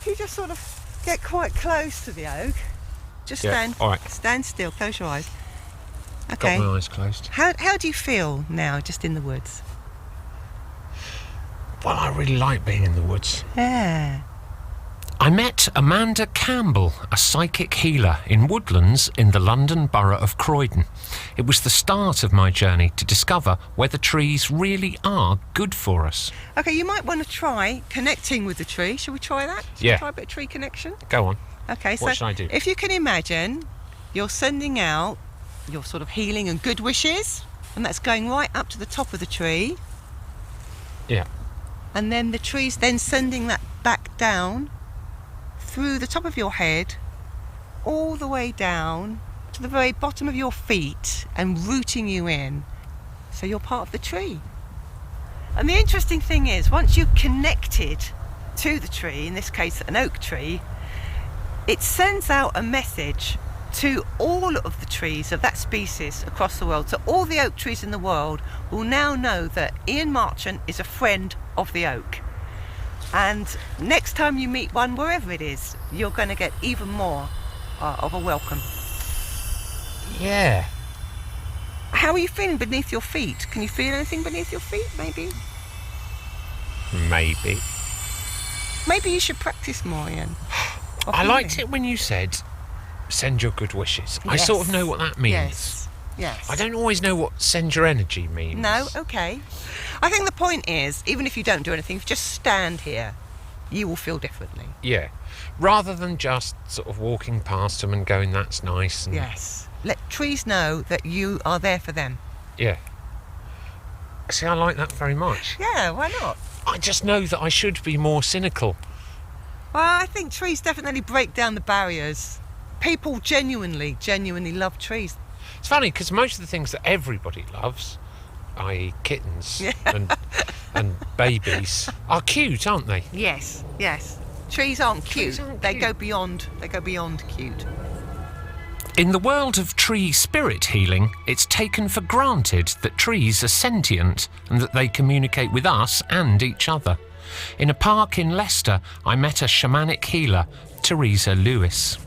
If you just sort of get quite close to the oak, just stand still, close your eyes. Okay. Got my eyes closed. How do you feel now, just in the woods? Well, I really like being in the woods. Yeah. I met Amanda Campbell, a psychic healer in Woodlands in the London borough of Croydon. It was the start of my journey to discover whether trees really are good for us. Okay, you might want to try connecting with the tree. Shall we try that? Shall we try a bit of tree connection? Go on. Okay, What should I do? If you can imagine, you're sending out your sort of healing and good wishes, and that's going right up to the top of the tree. Yeah. And then the tree's then sending that back down through the top of your head, all the way down to the very bottom of your feet and rooting you in. So you're part of the tree. And the interesting thing is, once you've connected to the tree, in this case an oak tree, it sends out a message to all of the trees of that species across the world. So all the oak trees in the world will now know that Ian Marchant is a friend of the oak. And next time you meet one, wherever it is, you're going to get even more of a welcome. Yeah. How are you feeling beneath your feet? Can you feel anything beneath your feet, maybe? Maybe you should practice more, Ian. I liked it when you said, send your good wishes. Yes. I sort of know what that means. Yes. I don't always know what send your energy means. No? Okay. I think the point is, even if you don't do anything, if you just stand here, you will feel differently. Yeah. Rather than just sort of walking past them and going, that's nice. And yes. Let trees know that you are there for them. Yeah. See, I like that very much. Yeah, why not? I just know that I should be more cynical. Well, I think trees definitely break down the barriers. People genuinely love trees. It's funny, because most of the things that everybody loves, i.e. kittens and babies, are cute, aren't they? Yes. Trees aren't cute. They go beyond cute. In the world of tree spirit healing, it's taken for granted that trees are sentient and that they communicate with us and each other. In a park in Leicester, I met a shamanic healer, Teresa Lewis.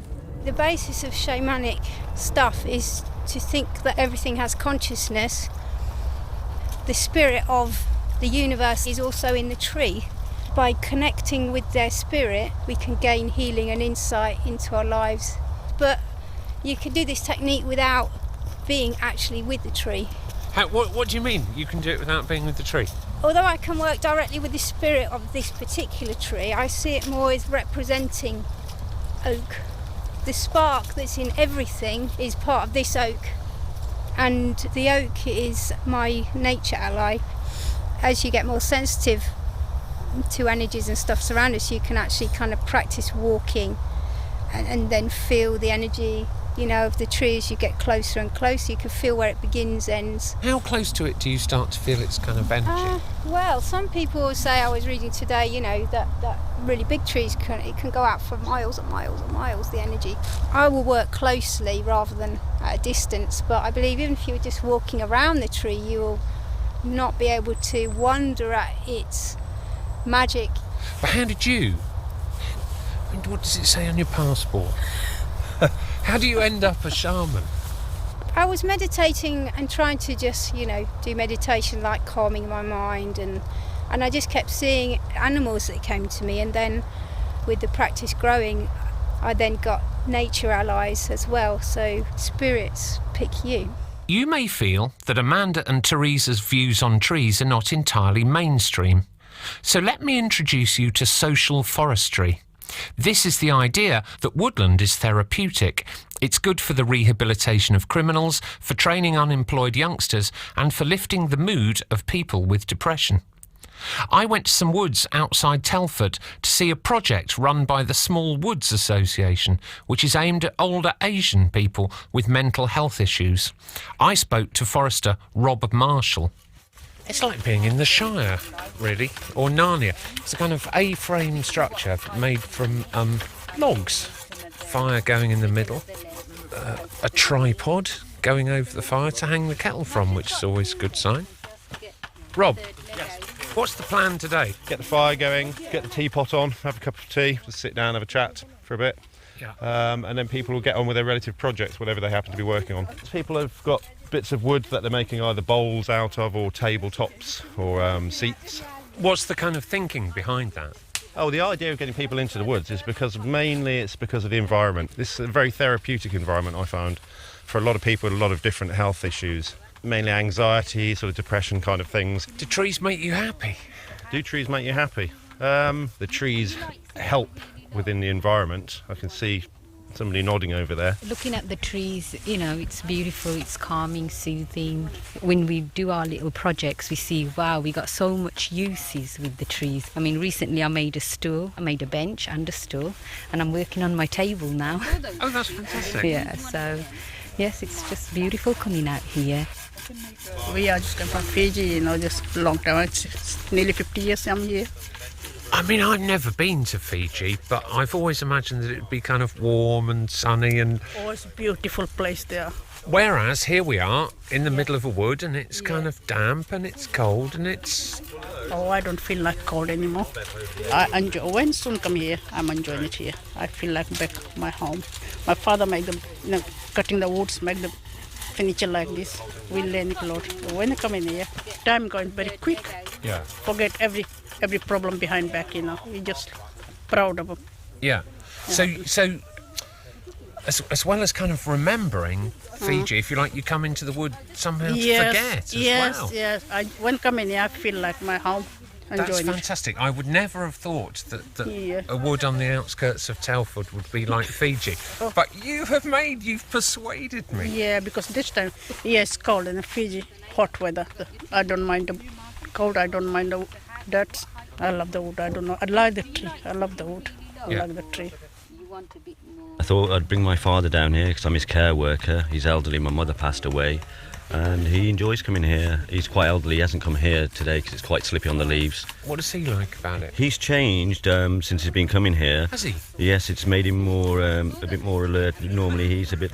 The basis of shamanic stuff is to think that everything has consciousness. The spirit of the universe is also in the tree. By connecting with their spirit, we can gain healing and insight into our lives. But you can do this technique without being actually with the tree. What do you mean you can do it without being with the tree? Although I can work directly with the spirit of this particular tree, I see it more as representing oak. The spark that's in everything is part of this oak, and the oak is my nature ally. As you get more sensitive to energies and stuff surrounding us, you can actually kind of practice walking and then feel the energy, of the tree as you get closer and closer. You can feel where it begins, ends. How close to it do you start to feel its kind of energy? Well, some people say, I was reading today, that really big trees can go out for miles and miles and miles, the energy. I will work closely rather than at a distance, but I believe even if you were just walking around the tree, you will not be able to wonder at its magic. But how did you? What does it say on your passport? How do you end up a shaman? I was meditating and trying to just, do meditation, like calming my mind, and I just kept seeing animals that came to me, and then with the practice growing, I then got nature allies as well, so spirits pick you. You may feel that Amanda and Teresa's views on trees are not entirely mainstream, so let me introduce you to social forestry. This is the idea that woodland is therapeutic. It's good for the rehabilitation of criminals, for training unemployed youngsters, and for lifting the mood of people with depression. I went to some woods outside Telford to see a project run by the Small Woods Association, which is aimed at older Asian people with mental health issues. I spoke to forester Rob Marshall. It's like being in the Shire, really, or Narnia. It's a kind of A-frame structure made from logs. Fire going in the middle, a tripod going over the fire to hang the kettle from, which is always a good sign. Rob, What's the plan today? Get the fire going, get the teapot on, have a cup of tea, just sit down, have a chat for a bit. Yeah. And then people will get on with their relative projects, whatever they happen to be working on. People have got bits of wood that they're making either bowls out of or tabletops or seats. What's the kind of thinking behind that? Oh, the idea of getting people into the woods is mainly it's because of the environment. This is a very therapeutic environment, I found, for a lot of people with a lot of different health issues, mainly anxiety, sort of depression kind of things. Do trees make you happy? Do trees make you happy? The trees help within the environment. I can see somebody nodding over there. Looking at the trees, you know, it's beautiful, it's calming, soothing. When we do our little projects, we see, wow, we got so much uses with the trees. I mean, recently I made a stool, I made a bench and a stool, and I'm working on my table now. Oh, that's fantastic. Yeah, so, yes, it's just beautiful coming out here. We are just come from Fiji, you know, just a long time. It's nearly 50 years I'm here. I mean, I've never been to Fiji, but I've always imagined that it'd be kind of warm and sunny and... Oh, it's a beautiful place there. Whereas here we are in the middle of a wood and it's kind of damp and it's cold and it's... Oh, I don't feel like cold anymore. I enjoy, when soon come here, I'm enjoying it here. I feel like back my home. My father made them, you know, cutting the woods, make the furniture like this. We learn it a lot. When I come in here, time going very quick. Yeah. Forget every problem behind back, you know. We're just proud of them. Yeah. So as well as kind of remembering Fiji, if you like, you come into the wood somehow to forget as well. Yes. When I come in here, I feel like my home. That's fantastic. I would never have thought that a wood on the outskirts of Telford would be like Fiji. Oh. But you've persuaded me. Yeah, because this time, it's cold in Fiji, hot weather. I don't mind the cold, I don't mind the dirt. I love the wood, I don't know. I like the tree, I love the wood. I like the tree. I thought I'd bring my father down here because I'm his care worker. He's elderly, my mother passed away. And he enjoys coming here. He's quite elderly, he hasn't come here today because it's quite slippy on the leaves. What does he like about it? He's changed since he's been coming here. Has he? Yes, it's made him more, a bit more alert. Normally he's a bit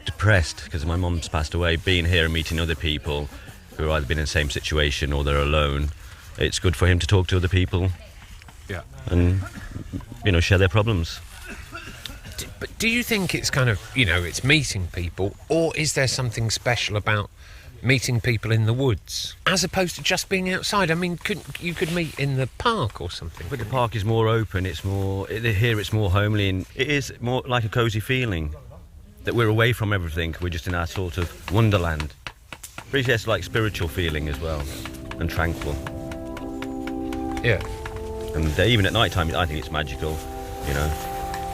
depressed because my mum's passed away. Being here and meeting other people who have either been in the same situation or they're alone, it's good for him to talk to other people. Yeah. And, you know, share their problems. But do you think it's kind of, you know, it's meeting people, or is there something special about meeting people in the woods as opposed to just being outside? I mean, you could meet in the park or something. But the park is more open, it's more, here it's more homely, and it is more like a cosy feeling that we're away from everything, we're just in our sort of wonderland. But it's like spiritual feeling as well, and tranquil. Yeah. And even at night time, I think it's magical, you know.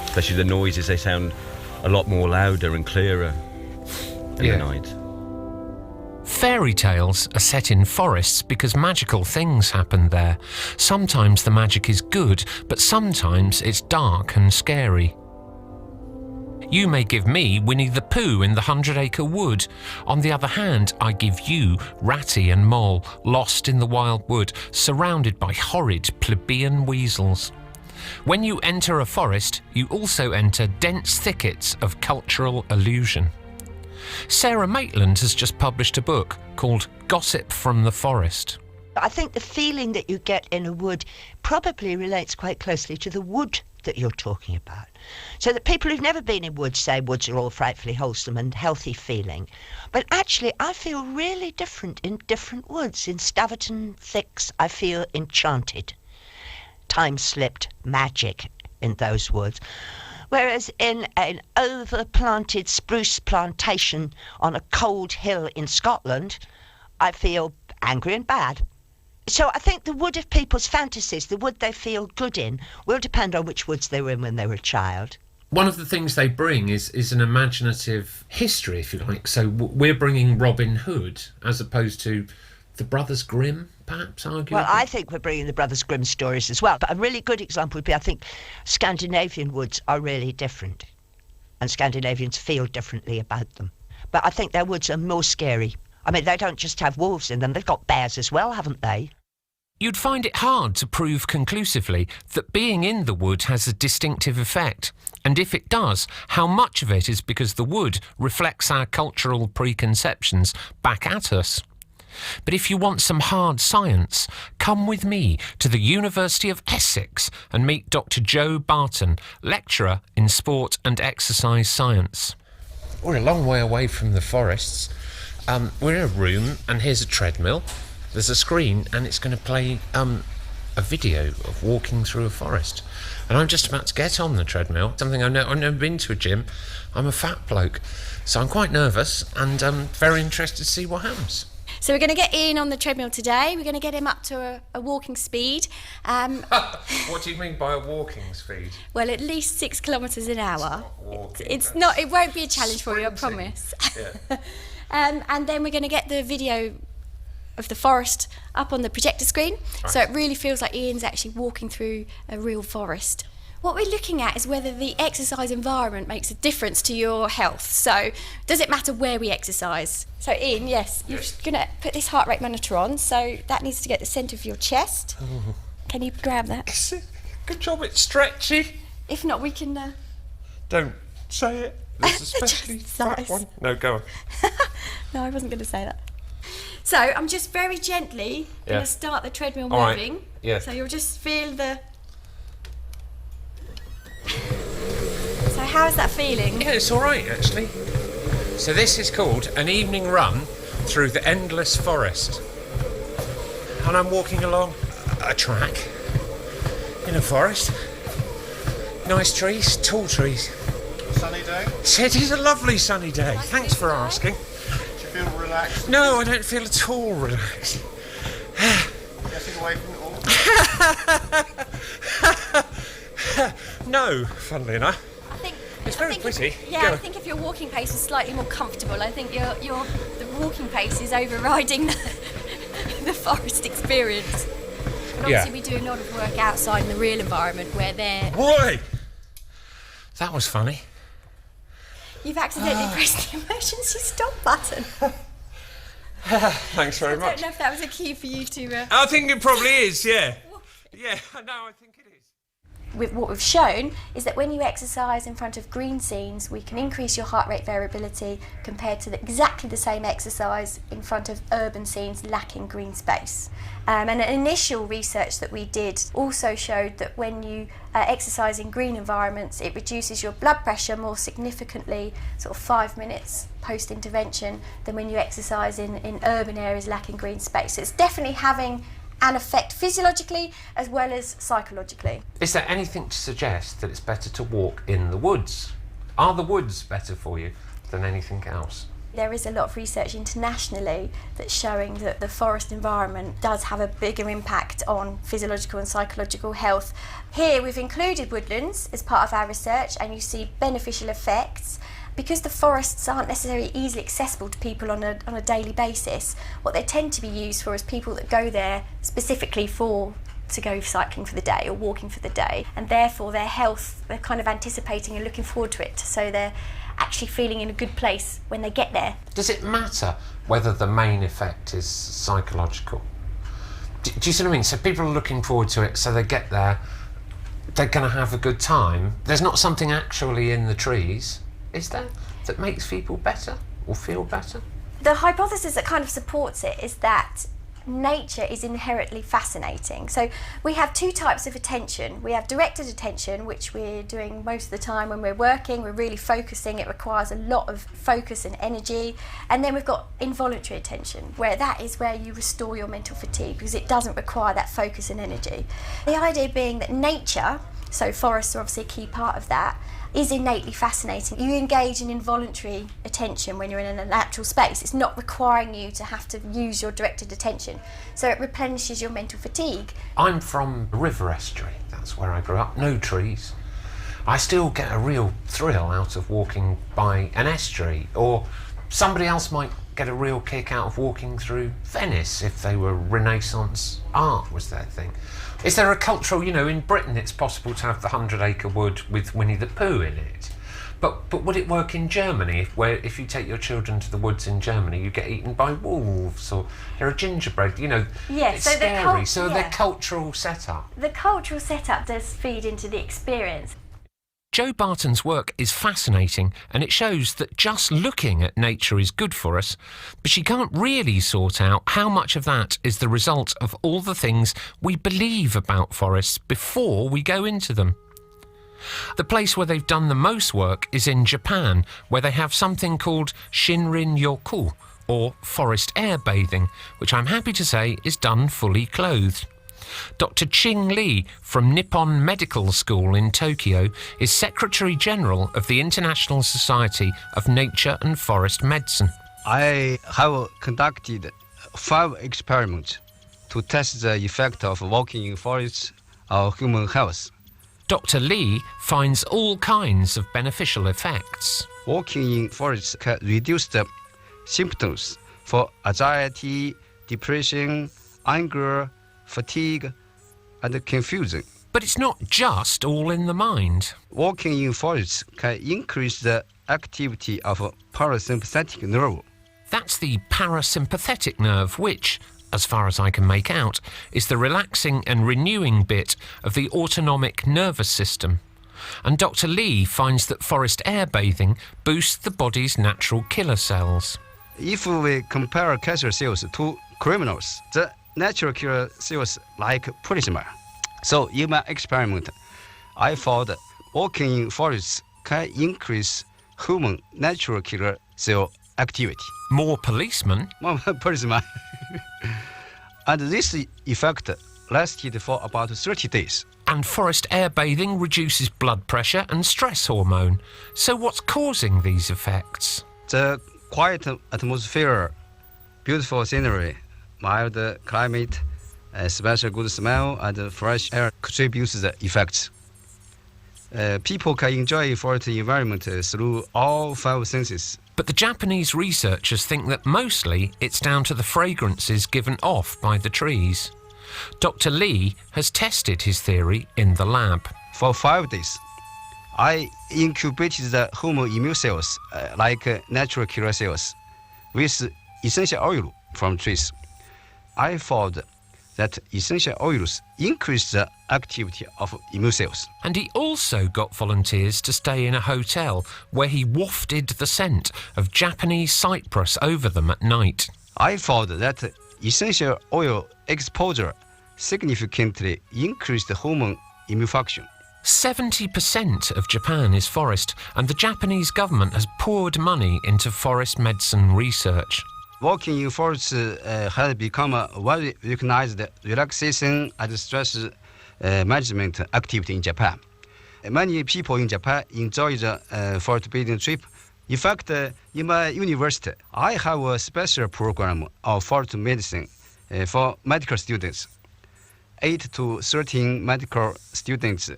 Especially the noises, they sound a lot more louder and clearer in the night. Fairy tales are set in forests because magical things happen there. Sometimes the magic is good, but sometimes it's dark and scary. You may give me Winnie the Pooh in the 100-acre wood. On the other hand, I give you Ratty and Mole, lost in the wild wood, surrounded by horrid plebeian weasels. When you enter a forest, you also enter dense thickets of cultural illusion. Sarah Maitland has just published a book called Gossip from the Forest. I think the feeling that you get in a wood probably relates quite closely to the wood that you're talking about. So that people who've never been in woods say woods are all frightfully wholesome and healthy feeling. But actually, I feel really different in different woods. In Staverton Thicks, I feel enchanted. Time-slipped magic in those woods. Whereas in an over-planted spruce plantation on a cold hill in Scotland, I feel angry and bad. So I think the wood of people's fantasies, the wood they feel good in, will depend on which woods they were in when they were a child. One of the things they bring is an imaginative history, if you like. So we're bringing Robin Hood as opposed to the Brothers Grimm, perhaps, arguably? Well, I think we're bringing the Brothers Grimm stories as well. But a really good example would be, I think, Scandinavian woods are really different. And Scandinavians feel differently about them. But I think their woods are more scary. I mean, they don't just have wolves in them, they've got bears as well, haven't they? You'd find it hard to prove conclusively that being in the wood has a distinctive effect. And if it does, how much of it is because the wood reflects our cultural preconceptions back at us? But if you want some hard science, come with me to the University of Essex and meet Dr. Joe Barton, lecturer in sport and exercise science. We're a long way away from the forests. We're in a room, and here's a treadmill. There's a screen, and it's going to play a video of walking through a forest. And I'm just about to get on the treadmill, something I've never been to a gym. I'm a fat bloke, so I'm quite nervous and very interested to see what happens. So we're going to get Ian on the treadmill today. We're going to get him up to a walking speed. What do you mean by a walking speed? Well, at least 6 kilometres an hour. It's not walking. It's not. It won't be a challenge for you, I promise. Yeah. And then we're going to get the video of the forest up on the projector screen, right. So it really feels like Ian's actually walking through a real forest. What we're looking at is whether the exercise environment makes a difference to your health. So, does it matter where we exercise? So, Ian, yes, you're just going to put this heart rate monitor on. So, that needs to get the centre of your chest. Oh. Can you grab that? Good job, it's stretchy. If not, we can... Don't say it. There's a specially fat nice. one. No, go on. No, I wasn't going to say that. So, I'm just very gently going to start the treadmill All moving. right. Yeah. So, you'll just feel the... So how's that feeling? Yeah, it's all right, actually. So this is called an evening run through the endless forest. And I'm walking along a track in a forest. Nice trees, tall trees. Sunny day? It is a lovely sunny day. Thanks for asking. Do you feel relaxed? No, I don't feel at all relaxed. Getting away from it all? No, funnily enough. It's very pretty. I think if your walking pace is slightly more comfortable, I think the walking pace is overriding the forest experience. But obviously we do a lot of work outside in the real environment where they're... Boy! That was funny. You've accidentally pressed the emergency stop button. Thanks very I much. don't know if that was a cue for you to... I think it probably is, yeah. Yeah, no, I think it is. What we've shown is that when you exercise in front of green scenes, we can increase your heart rate variability compared to exactly the same exercise in front of urban scenes lacking green space. And an initial research that we did also showed that when you exercise in green environments, it reduces your blood pressure more significantly, sort of 5 minutes post-intervention, than when you exercise in urban areas lacking green space. So it's definitely having an effect physiologically as well as psychologically. Is there anything to suggest that it's better to walk in the woods? Are the woods better for you than anything else? There is a lot of research internationally that's showing that the forest environment does have a bigger impact on physiological and psychological health. Here we've included woodlands as part of our research, and you see beneficial effects. Because the forests aren't necessarily easily accessible to people on a daily basis, what they tend to be used for is people that go there specifically to go cycling for the day or walking for the day, and therefore their health, they're kind of anticipating and looking forward to it, so they're actually feeling in a good place when they get there. Does it matter whether the main effect is psychological? Do you see what I mean? So people are looking forward to it, so they get there, they're going to have a good time. There's not something actually in the trees, is there, that makes people better or feel better? The hypothesis that kind of supports it is that nature is inherently fascinating. So we have two types of attention. We have directed attention, which we're doing most of the time when we're working, we're really focusing, it requires a lot of focus and energy. And then we've got involuntary attention, where that is where you restore your mental fatigue because it doesn't require that focus and energy. The idea being that nature, so forests are obviously a key part of that, is innately fascinating. You engage in involuntary attention when you're in a natural space. It's not requiring you to have to use your directed attention. So it replenishes your mental fatigue. I'm from a river estuary. That's where I grew up. No trees. I still get a real thrill out of walking by an estuary, or somebody else might get a real kick out of walking through Venice if they were Renaissance art was their thing. Is there a cultural, in Britain it's possible to have the 100-acre wood with Winnie the Pooh in it, but would it work in Germany if you take your children to the woods in Germany you get eaten by wolves or there are gingerbread, Yes, it's scary, so the cultural setup. The cultural setup does feed into the experience. Joe Barton's work is fascinating, and it shows that just looking at nature is good for us, but she can't really sort out how much of that is the result of all the things we believe about forests before we go into them. The place where they've done the most work is in Japan, where they have something called Shinrin-yoku, or forest air bathing, which I'm happy to say is done fully clothed. Dr. Ching Lee from Nippon Medical School in Tokyo is Secretary General of the International Society of Nature and Forest Medicine. I have conducted 5 experiments to test the effect of walking in forests on human health. Dr. Lee finds all kinds of beneficial effects. Walking in forests can reduce the symptoms for anxiety, depression, anger, fatigue, and confusion. But it's not just all in the mind. Walking in forests can increase the activity of a parasympathetic nerve. That's the parasympathetic nerve, which, as far as I can make out, is the relaxing and renewing bit of the autonomic nervous system. And Dr. Lee finds that forest air bathing boosts the body's natural killer cells. If we compare cancer cells to criminals, the natural killer cells like policemen. So in my experiment, I found walking in forests can increase human natural killer cell activity. More policemen? More policemen. And this effect lasted for about 30 days. And forest air bathing reduces blood pressure and stress hormone. So what's causing these effects? The quiet atmosphere, beautiful scenery, mild climate, special good smell, and fresh air contributes the effects. People can enjoy forest environment through all 5 senses. But the Japanese researchers think that mostly it's down to the fragrances given off by the trees. Dr. Lee has tested his theory in the lab. For 5 days, I incubated the human immune cells, like natural killer cells, with essential oil from trees. I found that essential oils increase the activity of immune cells. And he also got volunteers to stay in a hotel where he wafted the scent of Japanese cypress over them at night. I found that essential oil exposure significantly increased human immune function. 70% of Japan is forest, and the Japanese government has poured money into forest medicine research. Walking in forests has become a well-recognized relaxation and stress management activity in Japan. Many people in Japan enjoy the forest bathing trip. In fact, in my university, I have a special program of forest medicine for medical students. 8 to 13 medical students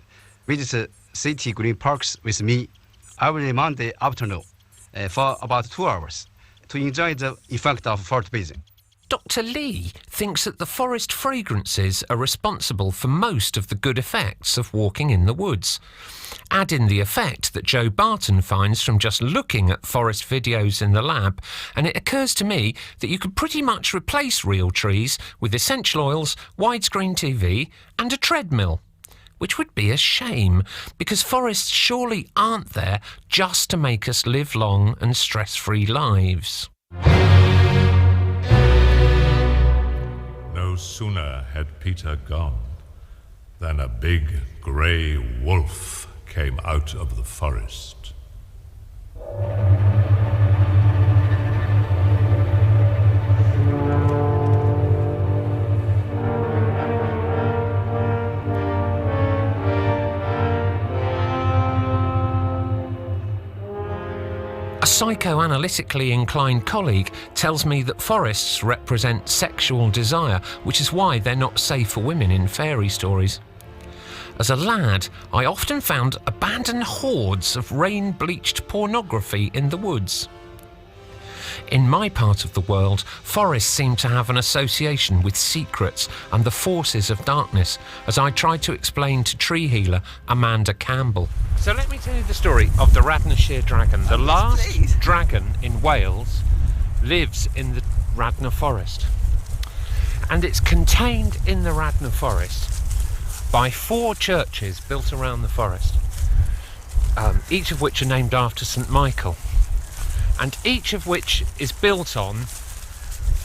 visit city green parks with me every Monday afternoon for about 2 hours to enjoy the effect of forest bathing. Dr. Lee thinks that the forest fragrances are responsible for most of the good effects of walking in the woods. Add in the effect that Joe Barton finds from just looking at forest videos in the lab, and it occurs to me that you could pretty much replace real trees with essential oils, widescreen TV, and a treadmill. Which would be a shame, because forests surely aren't there just to make us live long and stress-free lives. No sooner had Peter gone than a big grey wolf came out of the forest. A psychoanalytically inclined colleague tells me that forests represent sexual desire, which is why they're not safe for women in fairy stories. As a lad, I often found abandoned hoards of rain-bleached pornography in the woods. In my part of the world, forests seem to have an association with secrets and the forces of darkness, as I tried to explain to tree healer Amanda Campbell. So let me tell you the story of the Radnorshire dragon. The last dragon in Wales lives in the Radnor forest. And it's contained in the Radnor forest by 4 churches built around the forest. each of which are named after St Michael, and each of which is built on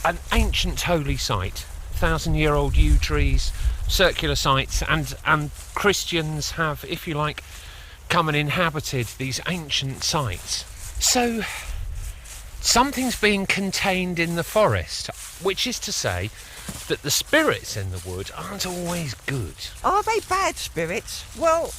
an ancient holy site. 1,000-year-old yew trees, circular sites, and Christians have, if you like, come and inhabited these ancient sites. So something's being contained in the forest, which is to say that the spirits in the wood aren't always good. Are they bad spirits? Well,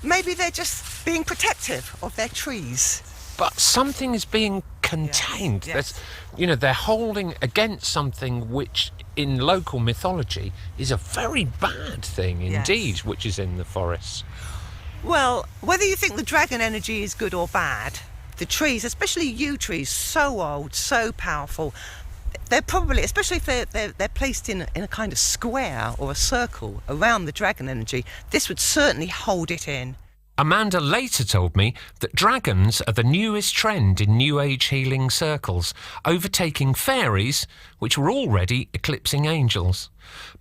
maybe they're just being protective of their trees. But something is being contained. Yes. They're holding against something which in local mythology is a very bad thing indeed, which is in the forest. Well, whether you think the dragon energy is good or bad, the trees, especially yew trees, so old, so powerful, they're probably, especially if they're placed in a kind of square or a circle around the dragon energy, this would certainly hold it in. Amanda later told me that dragons are the newest trend in New Age healing circles, overtaking fairies, which were already eclipsing angels.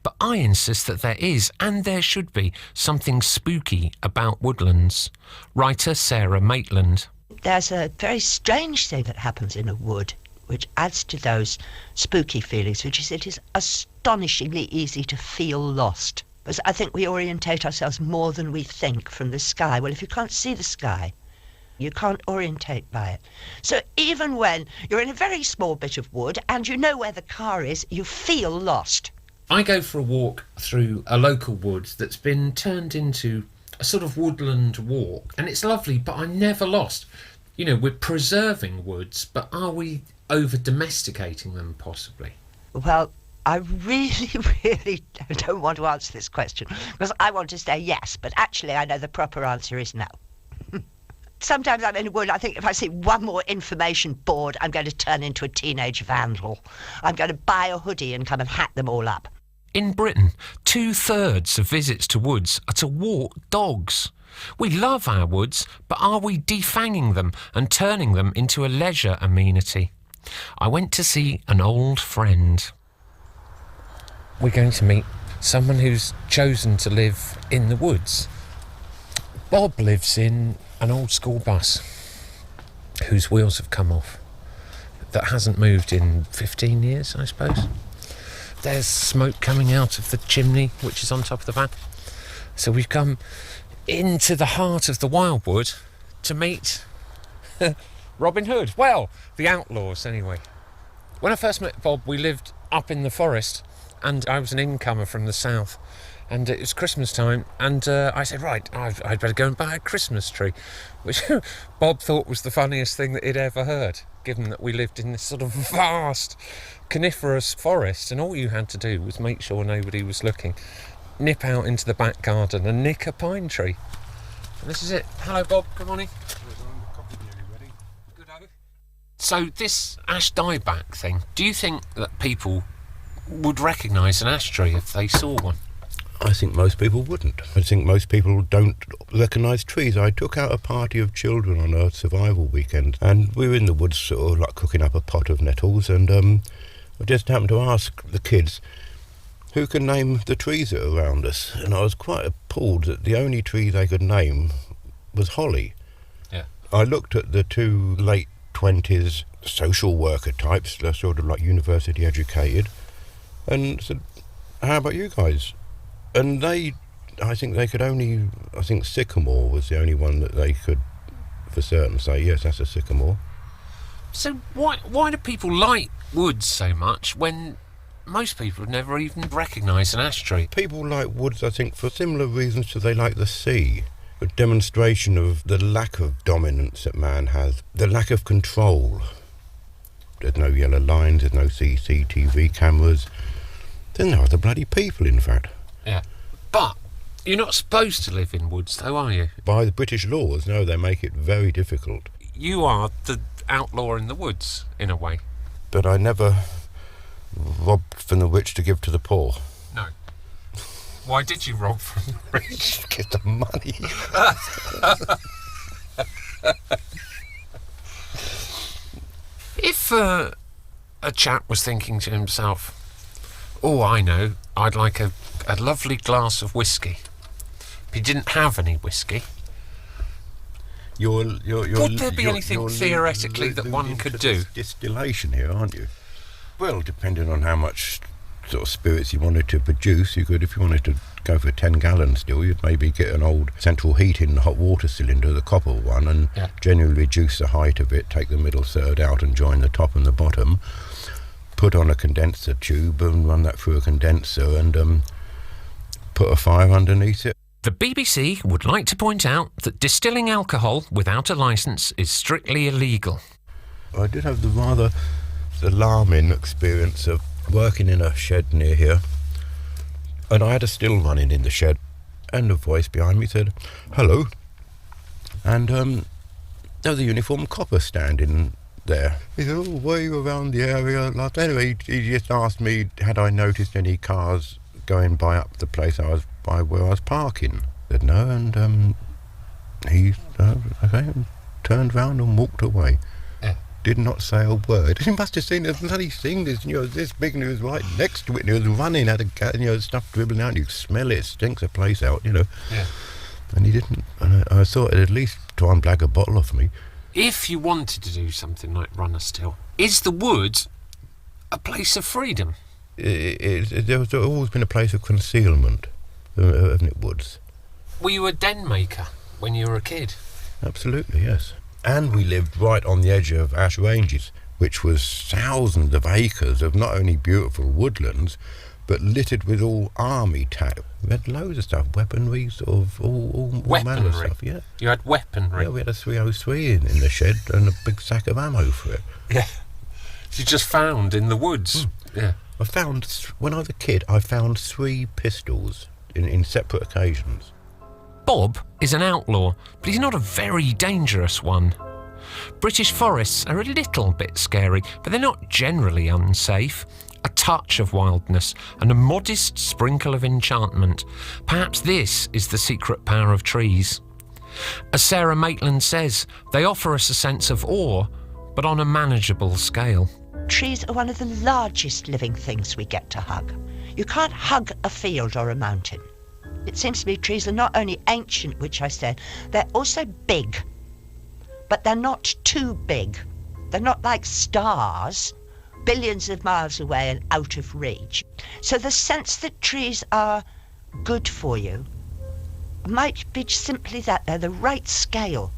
But I insist that there is, and there should be, something spooky about woodlands. Writer Sarah Maitland. There's a very strange thing that happens in a wood, which adds to those spooky feelings, which is it is astonishingly easy to feel lost. Because I think we orientate ourselves more than we think from the sky. Well, if you can't see the sky, you can't orientate by it. So even when you're in a very small bit of wood and you know where the car is, you feel lost. I go for a walk through a local wood that's been turned into a sort of woodland walk, and it's lovely, but I'm never lost. We're preserving woods, but are we over-domesticating them, possibly? Well, I really, really don't want to answer this question, because I want to say yes, but actually I know the proper answer is no. Sometimes I'm in a wood, I think if I see one more information board, I'm going to turn into a teenage vandal. I'm going to buy a hoodie and come and hack them all up. In Britain, 2/3 of visits to woods are to walk dogs. We love our woods, but are we defanging them and turning them into a leisure amenity? I went to see an old friend. We're going to meet someone who's chosen to live in the woods. Bob lives in an old school bus whose wheels have come off, that hasn't moved in 15 years, I suppose. There's smoke coming out of the chimney, which is on top of the van. So we've come into the heart of the wildwood to meet Robin Hood. Well, the outlaws, anyway. When I first met Bob, we lived up in the forest, and I was an incomer from the south, and it was Christmas time, and I said, right, I'd better go and buy a Christmas tree, which Bob thought was the funniest thing that he'd ever heard, given that we lived in this sort of vast coniferous forest, and all you had to do was make sure nobody was looking, nip out into the back garden and nick a pine tree. And this is it. Hello, Bob. Good morning. So this ash dieback thing, do you think that people would recognise an ash tree if they saw one? I think most people wouldn't. I think most people don't recognise trees. I took out a party of children on a survival weekend, and we were in the woods sort of like cooking up a pot of nettles, and I just happened to ask the kids who can name the trees that are around us, and I was quite appalled that the only tree they could name was holly. Yeah. I looked at the two late 20s social worker types, they're sort of like university educated, and said, how about you guys? And I think sycamore was the only one that they could for certain say, yes, that's a sycamore. So why do people like woods so much when most people have never even recognised an ash tree? People like woods, I think, for similar reasons to they like the sea. A demonstration of the lack of dominance that man has, the lack of control. There's no yellow lines, there's no CCTV cameras. There's no other bloody people, in fact. Yeah. But you're not supposed to live in woods, though, are you? By the British laws, no, they make it very difficult. You are the outlaw in the woods, in a way. But I never robbed from the rich to give to the poor. No. Why did you rob from the rich? Get the money. If a chap was thinking to himself, oh, I know, I'd like a lovely glass of whiskey, but he didn't have any whiskey, Would there be anything theoretically that one could do? Distillation here, aren't you? Well, depending on how much sort of spirits you wanted to produce, you could, if you wanted to go for 10 gallons still, you'd maybe get an old central heating hot water cylinder, the copper one, and generally reduce the height of it, take the middle third out and join the top and the bottom, put on a condenser tube and run that through a condenser and put a fire underneath it. The BBC would like to point out that distilling alcohol without a licence is strictly illegal. I did have the rather alarming experience of working in a shed near here, and I had a still running in the shed, and a voice behind me said, "Hello," and there was a uniformed copper standing there. He said, "Oh, were you around the area?" Anyway, he just asked me, had I noticed any cars going by up the place I was by where I was parking. I said no, and he turned round and walked away. Did not say a word. He must have seen this bloody thing, this big, and he was right next to it, and he was running, had stuff dribbling out, and you smell it, stinks the place out, Yeah. And he didn't, and I thought it'd at least try and blag a bottle off me. If you wanted to do something like run a still, is the woods a place of freedom? There's always been a place of concealment, haven't it, woods? Were you a den maker when you were a kid? Absolutely, yes. And we lived right on the edge of Ash Ranges, which was thousands of acres of not only beautiful woodlands, but littered with all army tack. We had loads of stuff, weaponry, sort of all manner of stuff. Yeah. You had weaponry? Yeah, we had a 303 in the shed and a big sack of ammo for it. Yeah. You just found in the woods? Yeah. I found, when I was a kid, I found 3 pistols in separate occasions. Bob is an outlaw, but he's not a very dangerous one. British forests are a little bit scary, but they're not generally unsafe. A touch of wildness and a modest sprinkle of enchantment. Perhaps this is the secret power of trees. As Sarah Maitland says, they offer us a sense of awe, but on a manageable scale. Trees are one of the largest living things we get to hug. You can't hug a field or a mountain. It seems to me trees are not only ancient, which I said, they're also big. But they're not too big. They're not like stars, billions of miles away and out of reach. So the sense that trees are good for you might be simply that they're the right scale.